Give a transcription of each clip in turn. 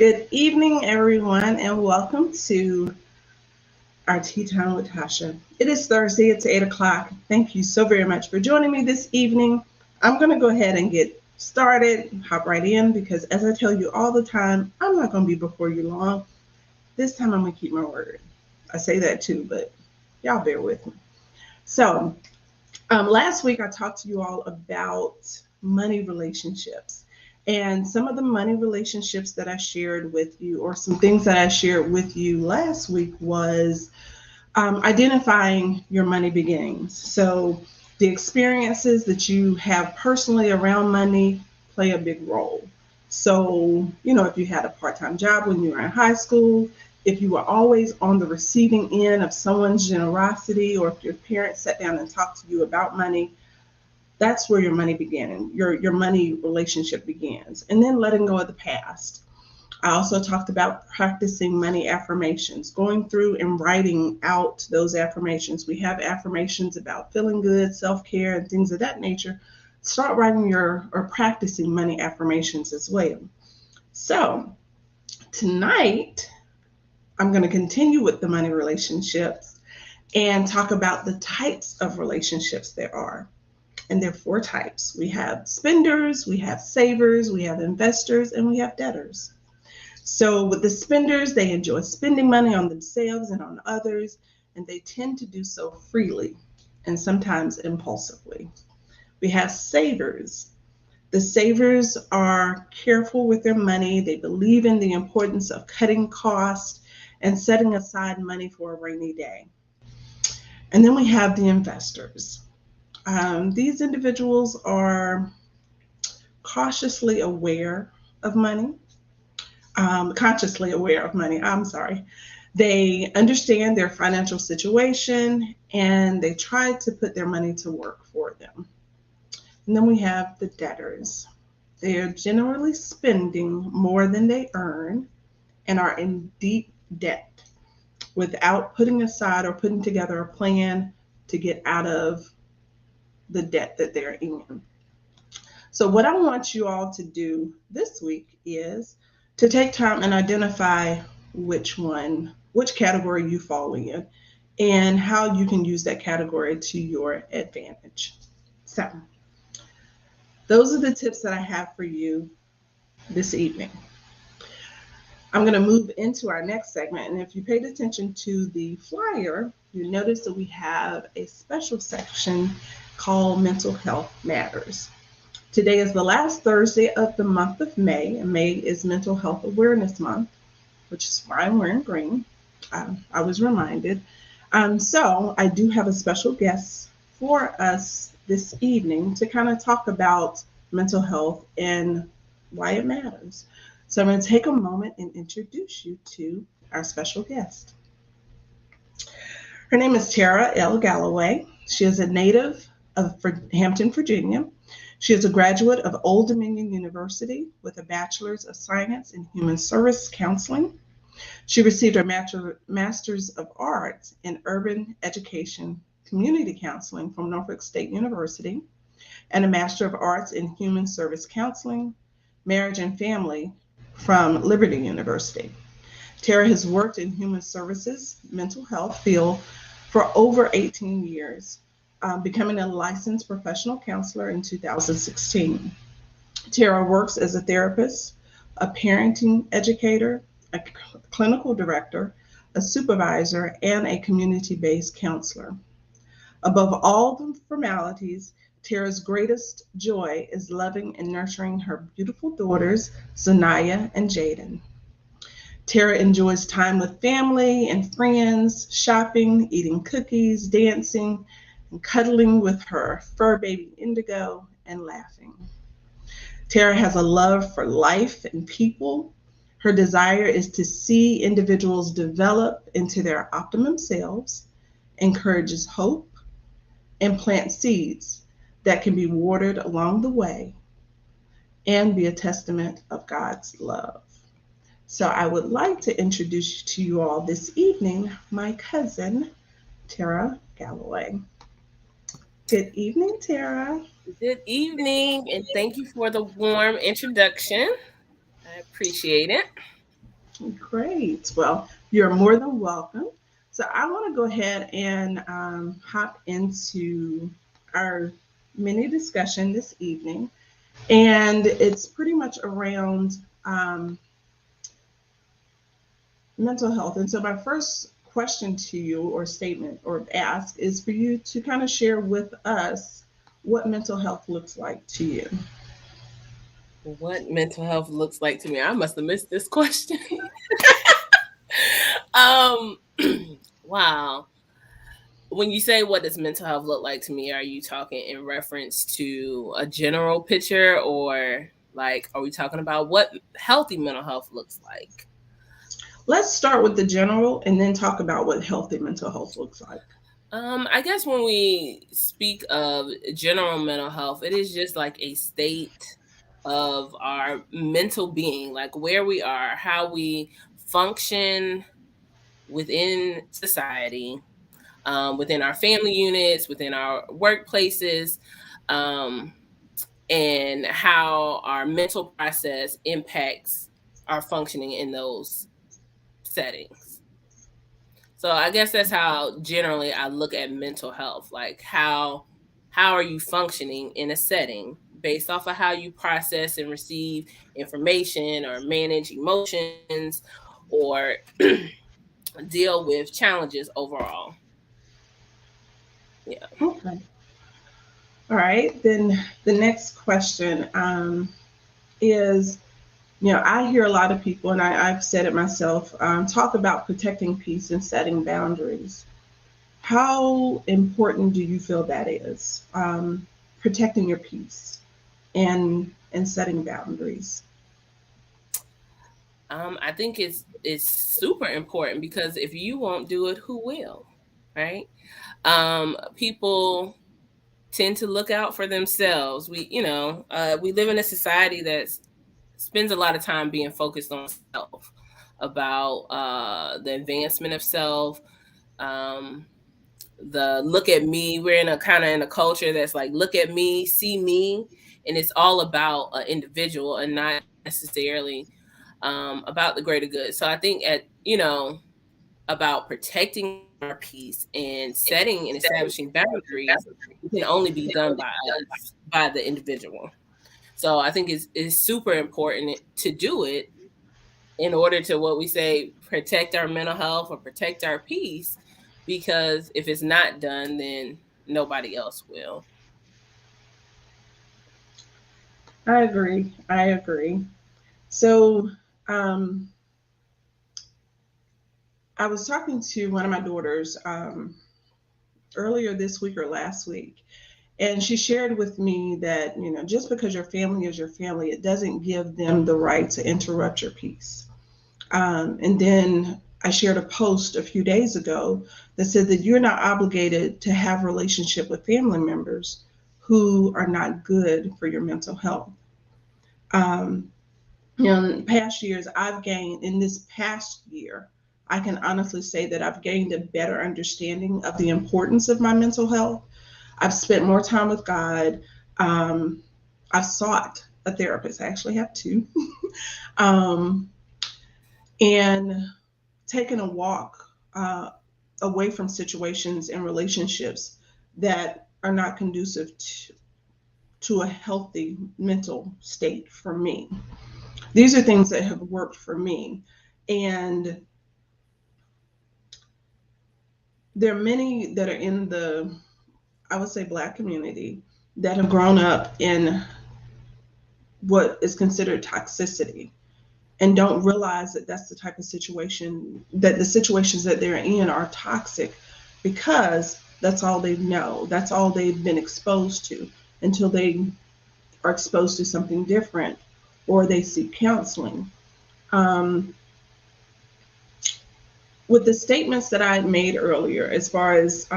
Good evening, everyone, and welcome to our Tea Time with Tasha. It is Thursday, it's 8 o'clock. Thank you so very much for joining me this evening. I'm going to go ahead and get started, hop right in, because as I tell you all the time, I'm not going to be before you long. This time I'm going to keep my word. I say that too, but y'all bear with me. So, last week I talked to you all about money relationships. And some of the money relationships that I shared with you, or some things that I shared with you last week, was identifying your money beginnings. So, the experiences that you have personally around money play a big role. So, if you had a part time job when you were in high school, if you were always on the receiving end of someone's generosity, or if your parents sat down and talked to you about money, that's where your money began. Your money relationship begins. And then letting go of the past. I also talked about practicing money affirmations, going through and writing out those affirmations. We have affirmations about feeling good, self-care, and things of that nature. Start writing or practicing money affirmations as well. So tonight, I'm going to continue with the money relationships and talk about the types of relationships there are. And there are four types. We have spenders, we have savers, we have investors, and we have debtors. So with the spenders, they enjoy spending money on themselves and on others, and they tend to do so freely and sometimes impulsively. We have savers. The savers are careful with their money. They believe in the importance of cutting costs and setting aside money for a rainy day. And then we have the investors. These individuals are cautiously aware of money, consciously aware of money, I'm sorry. They understand their financial situation and they try to put their money to work for them. And then we have the debtors. They are generally spending more than they earn and are in deep debt without putting aside or putting together a plan to get out of the debt that they're in. So what I want you all to do this week is to take time and identify which category you fall in, and how you can use that category to your advantage. So those are the tips that I have for you this evening. I'm going to move into our next segment, and if you paid attention to the flyer, you notice that we have a special section called Mental Health Matters. Today is the last Thursday of the month of May, and May is Mental Health Awareness Month, which is why I'm wearing green. I was reminded. So I do have a special guest for us this evening to kind of talk about mental health and why it matters. So I'm going to take a moment and introduce you to our special guest. Her name is Tara L. Galloway. She is a native of Hampton, Virginia. She is a graduate of Old Dominion University with a Bachelor's of Science in Human Service Counseling. She received her Master's of Arts in Urban Education Community Counseling from Norfolk State University and a Master of Arts in Human Service Counseling, Marriage and Family from Liberty University. Tara has worked in human services, mental health field for over 18 years, becoming a licensed professional counselor in 2016. Tara works as a therapist, a parenting educator, a clinical director, a supervisor, and a community-based counselor. Above all the formalities, Tara's greatest joy is loving and nurturing her beautiful daughters, Zanaya and Jaden. Tara enjoys time with family and friends, shopping, eating cookies, dancing, and cuddling with her fur baby Indigo and laughing. Tara has a love for life and people. Her desire is to see individuals develop into their optimum selves, encourages hope, and plant seeds that can be watered along the way and be a testament of God's love. So I would like to introduce to you all this evening my cousin, Tara Galloway. Good evening, Tara. Good evening, and thank you for the warm introduction. I appreciate it. Great. Well, you're more than welcome. So I want to go ahead and hop into our mini discussion this evening. And it's pretty much around mental health. And so my first question to you, or statement, or ask, is for you to kind of share with us what mental health looks like to you. What mental health looks like to me? I must have missed this question. um, wow. When you say what does mental health look like to me, are you talking in reference to a general picture, or like are we talking about what healthy mental health looks like? Let's start with the general and then talk about what healthy mental health looks like. I guess when we speak of general mental health, it is just like a state of our mental being, like where we are, how we function within society, within our family units, within our workplaces, um, and how our mental process impacts our functioning in those settings. So I guess that's how generally I look at mental health. Like how are you functioning in a setting based off of how you process and receive information or manage emotions or deal with challenges overall. Yeah. Okay. All right. Then the next question is, I hear a lot of people, and I've said it myself, talk about protecting peace and setting boundaries. How important do you feel that is? Protecting your peace and setting boundaries. I think it's super important because if you won't do it, who will? Right? People tend to look out for themselves. We live in a society that spends a lot of time being focused on self, about the advancement of self, um, the look at me. We're in a kind of in a culture that's like look at me, see me, and it's all about an individual and not necessarily about the greater good. So I think about protecting our peace and setting and establishing boundaries can only be done by us, by the individual. So I think it's super important to do it in order to what we say protect our mental health or protect our peace, because if it's not done, then nobody else will. I agree. I agree. So, um, I was talking to one of my daughters earlier this week or last week, and she shared with me that, just because your family is your family, it doesn't give them the right to interrupt your peace. And then I shared a post a few days ago that said that you're not obligated to have a relationship with family members who are not good for your mental health. Um, in past years, I've gained, in this past year, I can honestly say that I've gained a better understanding of the importance of my mental health. I've spent more time with God. Um, I've sought a therapist. I actually have two. um, and taken a walk uh, away from situations and relationships that are not conducive to a healthy mental state for me. These are things that have worked for me. And there are many that are in the, I would say, Black community that have grown up in what is considered toxicity and don't realize that that's the type of situation, that the situations that they're in are toxic because that's all they know. That's all they've been exposed to until they are exposed to something different or they seek counseling. Um, with the statements that I made earlier, as far as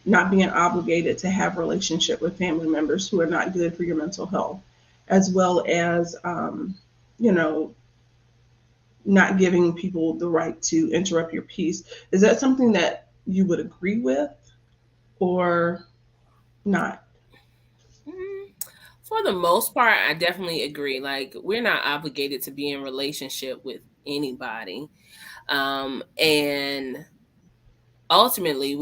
not being obligated to have a relationship with family members who are not good for your mental health, as well as, you know, not giving people the right to interrupt your peace. Is that something that you would agree with or not? Mm, For the most part, I definitely agree. Like, we're not obligated to be in relationship with anybody. And ultimately,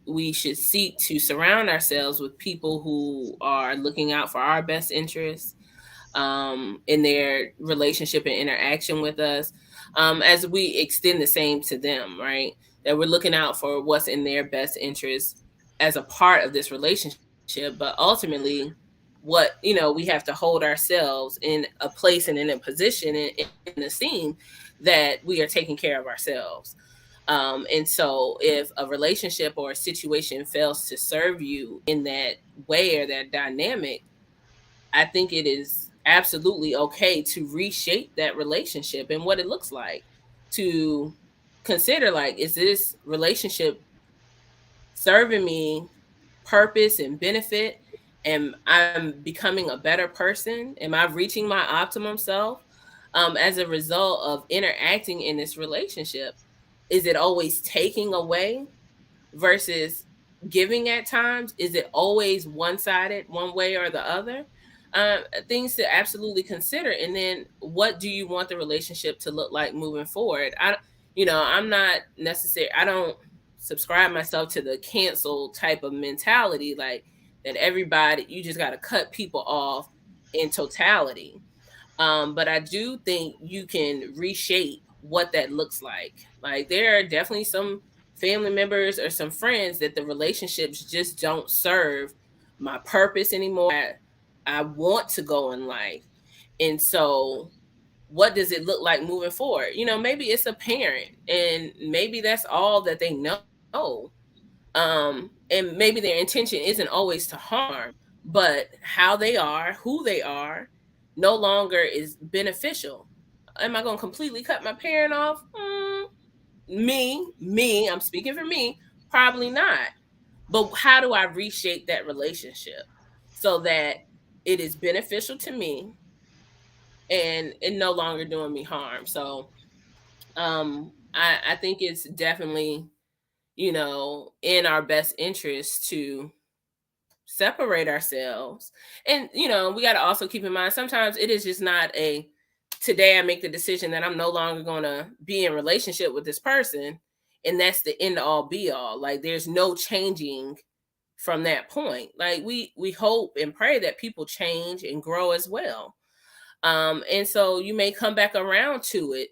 we should seek to surround ourselves with people who are looking out for our best interests, in their relationship and interaction with us, as we extend the same to them, right? That we're looking out for what's in their best interest as a part of this relationship. But ultimately, what, we have to hold ourselves in a place and in a position in the scene that we are taking care of ourselves. And so if a relationship or a situation fails to serve you in that way or that dynamic, I think it is absolutely okay to reshape that relationship and what it looks like, to consider, like, is this relationship serving me purpose and benefit? Am I'm becoming a better person? Am I reaching my optimum self, as a result of interacting in this relationship? Is it always taking away versus giving at times? Is it always one sided, one way or the other? Things to absolutely consider. And then, what do you want the relationship to look like moving forward? I'm not necessary. I don't subscribe myself to the cancel type of mentality, like that everybody, you just got to cut people off in totality. But I do think you can reshape what that looks like. Like, there are definitely some family members or some friends that the relationships just don't serve my purpose anymore. I want to go in life. And so, what does it look like moving forward? Maybe it's a parent, and maybe that's all that they know. And maybe their intention isn't always to harm, but how they are, who they are, no longer is beneficial. Am I going to completely cut my parent off? I'm speaking for me, probably not. But how do I reshape that relationship so that it is beneficial to me and it no longer doing me harm? So, I think it's definitely, in our best interest to separate ourselves. And, we got to also keep in mind, sometimes it is just not a, today I make the decision that I'm no longer going to be in relationship with this person, and that's the end all be all. Like, there's no changing from that point. Like, we hope and pray that people change and grow as well. And so you may come back around to it,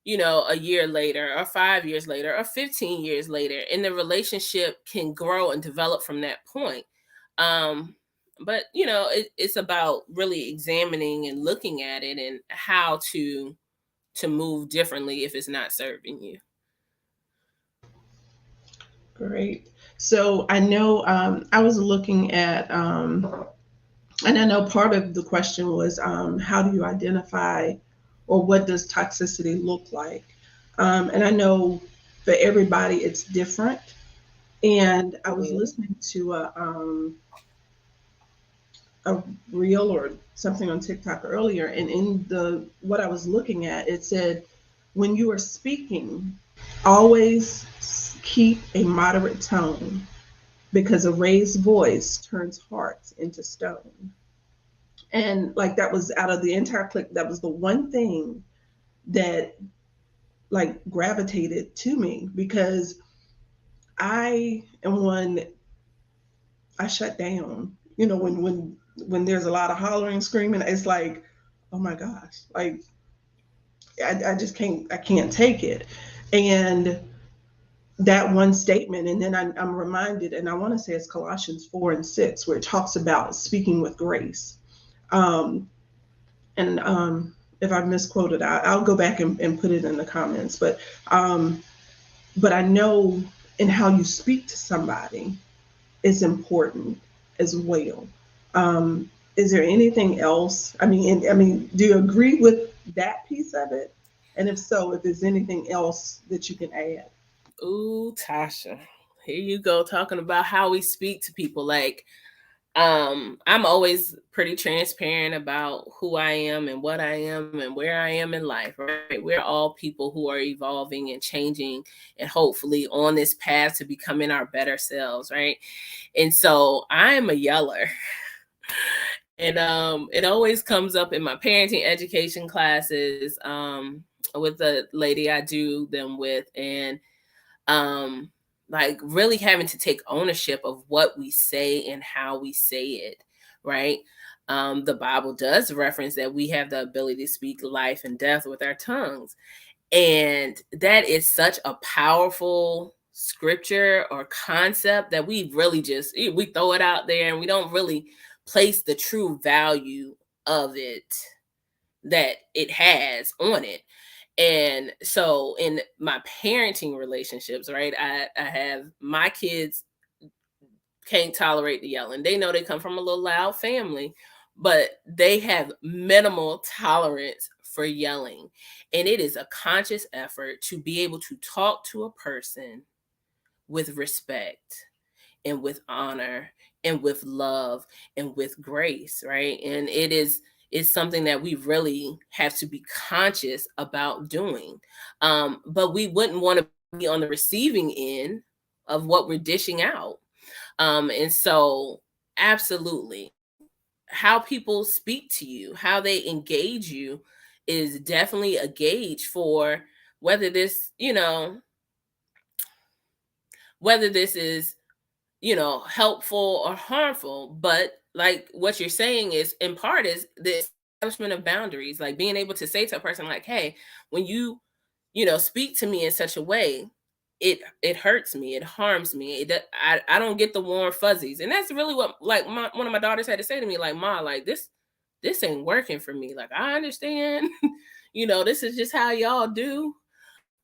a year later or 5 years later or 15 years later, and the relationship can grow and develop from that point. But it's about really examining and looking at it and how to move differently if it's not serving you. Great. So I know I was looking at, and I know part of the question was how do you identify or what does toxicity look like? And I know for everybody it's different. And I was listening to a reel or something on TikTok earlier, and in the what I was looking at, it said when you are speaking, always keep a moderate tone because a raised voice turns hearts into stone. And like that was out of the entire clip, that was the one thing that like gravitated to me because I am one, I shut down. When there's a lot of hollering, screaming, it's like, oh my gosh, like I just can't take it. And that one statement, and then I'm reminded, and I want to say it's Colossians 4 and 6, where it talks about speaking with grace. Um, and if I misquoted, I'll go back and put it in the comments. But I know in how you speak to somebody is important as well. Is there anything else? Do you agree with that piece of it? And if so, if there's anything else that you can add. Ooh, Tasha, here you go talking about how we speak to people. Like, I'm always pretty transparent about who I am and what I am and where I am in life, right? We're all people who are evolving and changing and hopefully on this path to becoming our better selves, right? And so I am a yeller. And it always comes up in my parenting education classes. with the lady I do them with, and um like really having to take ownership of what we say and how we say it, right? The Bible does reference that we have the ability to speak life and death with our tongues, and that is such a powerful scripture or concept that we really just we throw it out there and we don't really place the true value of it that it has on it. And so in my parenting relationships, right, I have my kids can't tolerate the yelling. They know they come from a little loud family, but they have minimal tolerance for yelling. And it is a conscious effort to be able to talk to a person with respect and with honor and with love and with grace, right? And it's something that we really have to be conscious about doing. But we wouldn't want to be on the receiving end of what we're dishing out. And so, absolutely, how people speak to you, how they engage you, is definitely a gauge for whether this, whether this is helpful or harmful. But like what you're saying is in part is the establishment of boundaries, like being able to say to a person like, hey, when you speak to me in such a way, it hurts me, it harms me, I don't get the warm fuzzies. And that's really what, like, one of my daughters had to say to me, like, ma, like, this ain't working for me. Like, I understand, this is just how y'all do,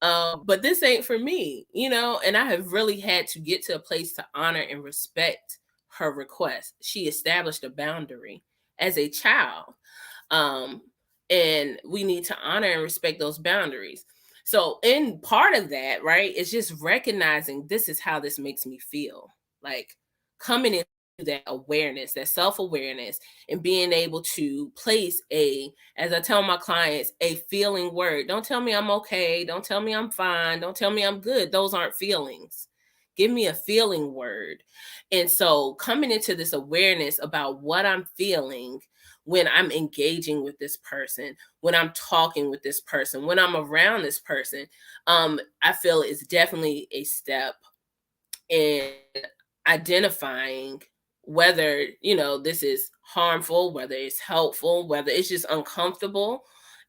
but this ain't for me, and I have really had to get to a place to honor and respect her request. She established a boundary as a child. Um, and we need to honor and respect those boundaries. So, in part of that, right, is just recognizing this is how this makes me feel. Like coming into that awareness, that self awareness, and being able to place as I tell my clients, a feeling word. Don't tell me I'm okay. Don't tell me I'm fine. Don't tell me I'm good. Those aren't feelings. Give me a feeling word. And so coming into this awareness about what I'm feeling when I'm engaging with this person, when I'm talking with this person, when I'm around this person, I feel it's definitely a step in identifying whether this is harmful, whether it's helpful, whether it's just uncomfortable.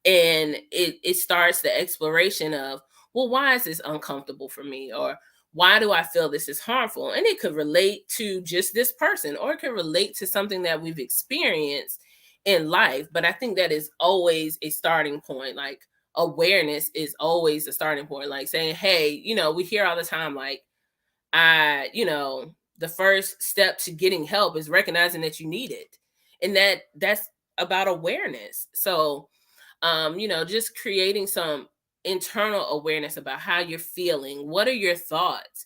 And it starts the exploration of, well, why is this uncomfortable for me, or why do I feel this is harmful? And it could relate to just this person, or it could relate to something that we've experienced in life. But I think that is always a starting point. Like awareness is always a starting point, like saying, hey, we hear all the time, like, the first step to getting help is recognizing that you need it. And that's about awareness. So, just creating some internal awareness about how you're feeling. What are your thoughts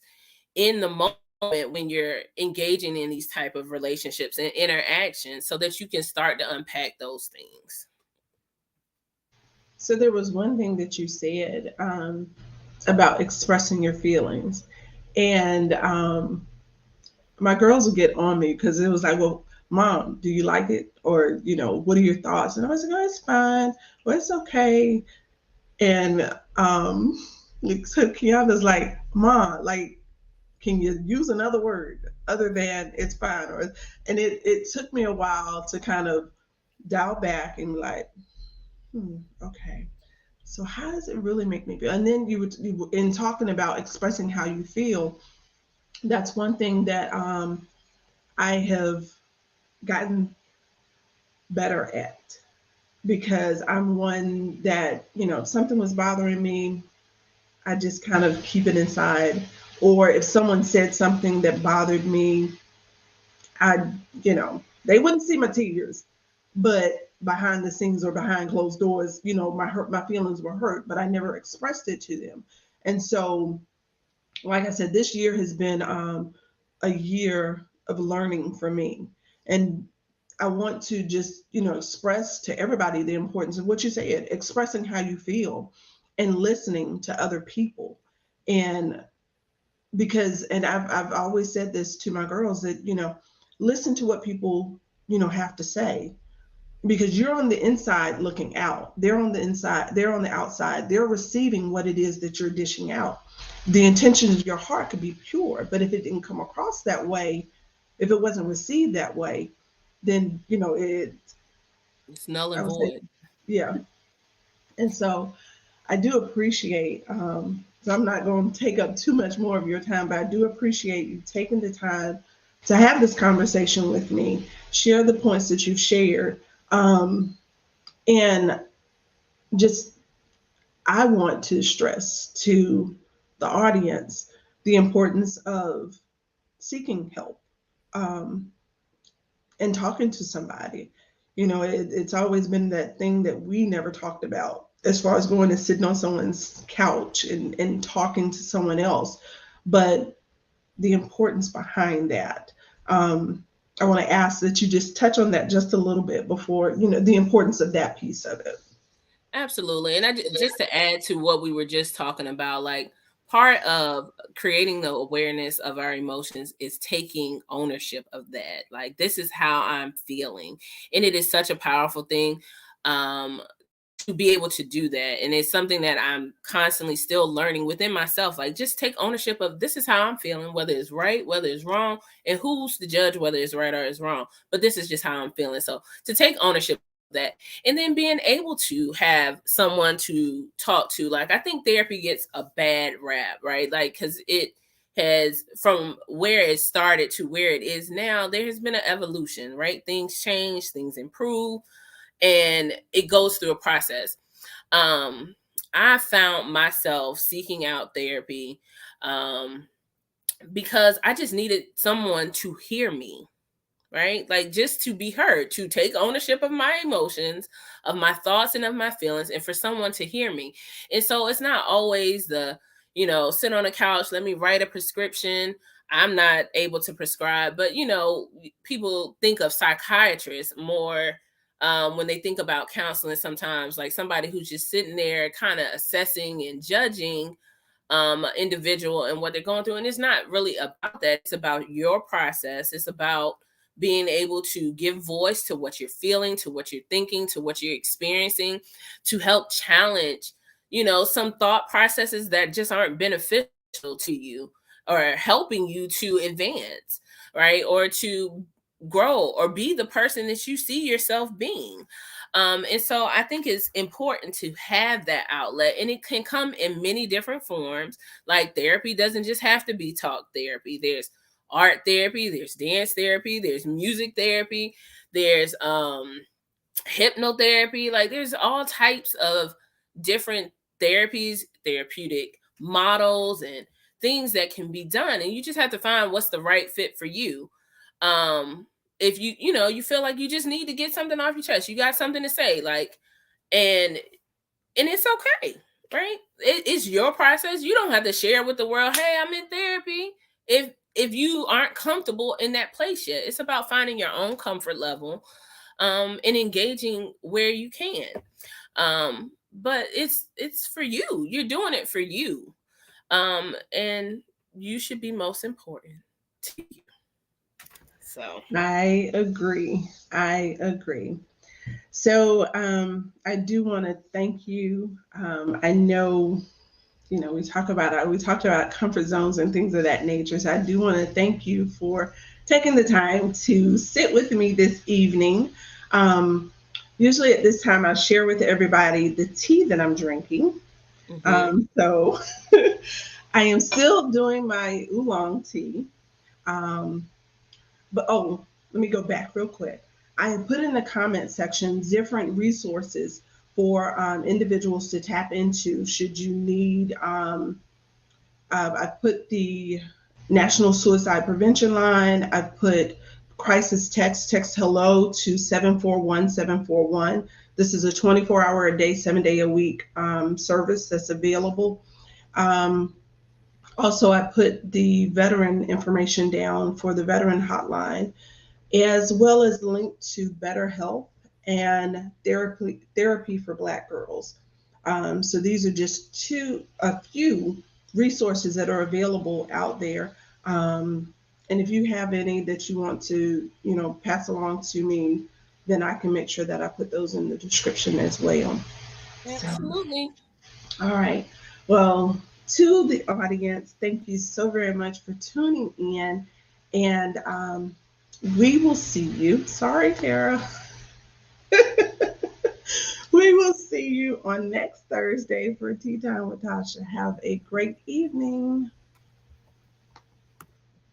in the moment when you're engaging in these type of relationships and interactions, so that you can start to unpack those things. So there was one thing that you said about expressing your feelings, and my girls would get on me because it was like, well, mom, do you like it? Or, what are your thoughts? And I was like, oh, it's fine. Well, it's okay. And so Kiana's like, mom, like, can you use another word other than it's fine? And it took me a while to kind of dial back and be like, okay. So how does it really make me feel? And then in talking about expressing how you feel, that's one thing that I have gotten better at, because I'm one that, if something was bothering me, I just kind of keep it inside. Or if someone said something that bothered me, I, they wouldn't see my tears, but behind the scenes or behind closed doors, my feelings were hurt, but I never expressed it to them. And so, like I said, this year has been a year of learning for me. And I want to just, express to everybody the importance of what you said, expressing how you feel and listening to other people. And and I've always said this to my girls that, listen to what people, have to say. because you're on the inside looking out. They're on the inside, they're on the outside. They're receiving what it is that you're dishing out. The intentions of your heart could be pure, but if it didn't come across that way, if it wasn't received that way, then It's null I and would say, void. yeah. And so I do appreciate, so I'm not going to take up too much more of your time, but I do appreciate you taking the time to have this conversation with me, share the points that you've shared. And just, I want to stress to the audience the importance of seeking help, um, and talking to somebody. It's always been that thing that we never talked about as far as going and sitting on someone's couch and talking to someone else. But the importance behind that. I want to ask that you just touch on that just a little bit before, the importance of that piece of it. Absolutely. And just to add to what we were just talking about, like part of creating the awareness of our emotions is taking ownership of that. Like, this is how I'm feeling. And it is such a powerful thing. To be able to do that. And it's something that I'm constantly still learning within myself. Like, just take ownership of, this is how I'm feeling, whether it's right, whether it's wrong, and who's to judge whether it's right or it's wrong. But this is just how I'm feeling. So to take ownership of that, and then being able to have someone to talk to. Like, I think therapy gets a bad rap, right? Like, because it has, from where it started to where it is now, there has been an evolution, right? Things change, things improve, and it goes through a process. um I found myself seeking out therapy, um because I just needed someone to hear me, right? Like, just to be heard, to take ownership of my emotions, of my thoughts, and of my feelings, and for someone to hear me. And so it's not always the, sit on a couch, let me write a prescription. I'm not able to prescribe, but people think of psychiatrists more, when they think about counseling, sometimes like somebody who's just sitting there kind of assessing and judging individual and what they're going through. And it's not really about that. It's about your process. It's about being able to give voice to what you're feeling, to what you're thinking, to what you're experiencing, to help challenge, some thought processes that just aren't beneficial to you or helping you to advance, right? Or to grow or be the person that you see yourself being. And so I think it's important to have that outlet, and it can come in many different forms. Like, therapy doesn't just have to be talk therapy. There's art therapy, there's dance therapy, there's music therapy, there's hypnotherapy. Like, there's all types of different therapies, therapeutic models, and things that can be done. And you just have to find what's the right fit for you. Um, if you feel like you just need to get something off your chest, you got something to say, like, and it's okay, right? It's your process. You don't have to share with the world, hey, I'm in therapy, if you aren't comfortable in that place yet. It's about finding your own comfort level, and engaging where you can. But it's for you. You're doing it for you. And you should be most important to you. So I agree. I agree. So I do want to thank you. I know, we talked about comfort zones and things of that nature. So I do want to thank you for taking the time to sit with me this evening. Um, Usually at this time, I share with everybody the tea that I'm drinking. So I am still doing my oolong tea. Um, but let me go back real quick. I have put in the comment section different resources for individuals to tap into should you need. I put the National Suicide Prevention Line. I put crisis text hello to 741-741. This is a 24-hour a day, 7-day a week service that's available. Um, Also, I put the veteran information down for the veteran hotline, as well as linked to BetterHelp and therapy for Black girls. So these are just a few resources that are available out there. And if you have any that you want to, pass along to me, then I can make sure that I put those in the description as well. So, Absolutely. all right. Well, to the audience, thank you so very much for tuning in. And we will see you. Sorry, Tara. We will see you on next Thursday for Tea Time with Tasha. Have a great evening.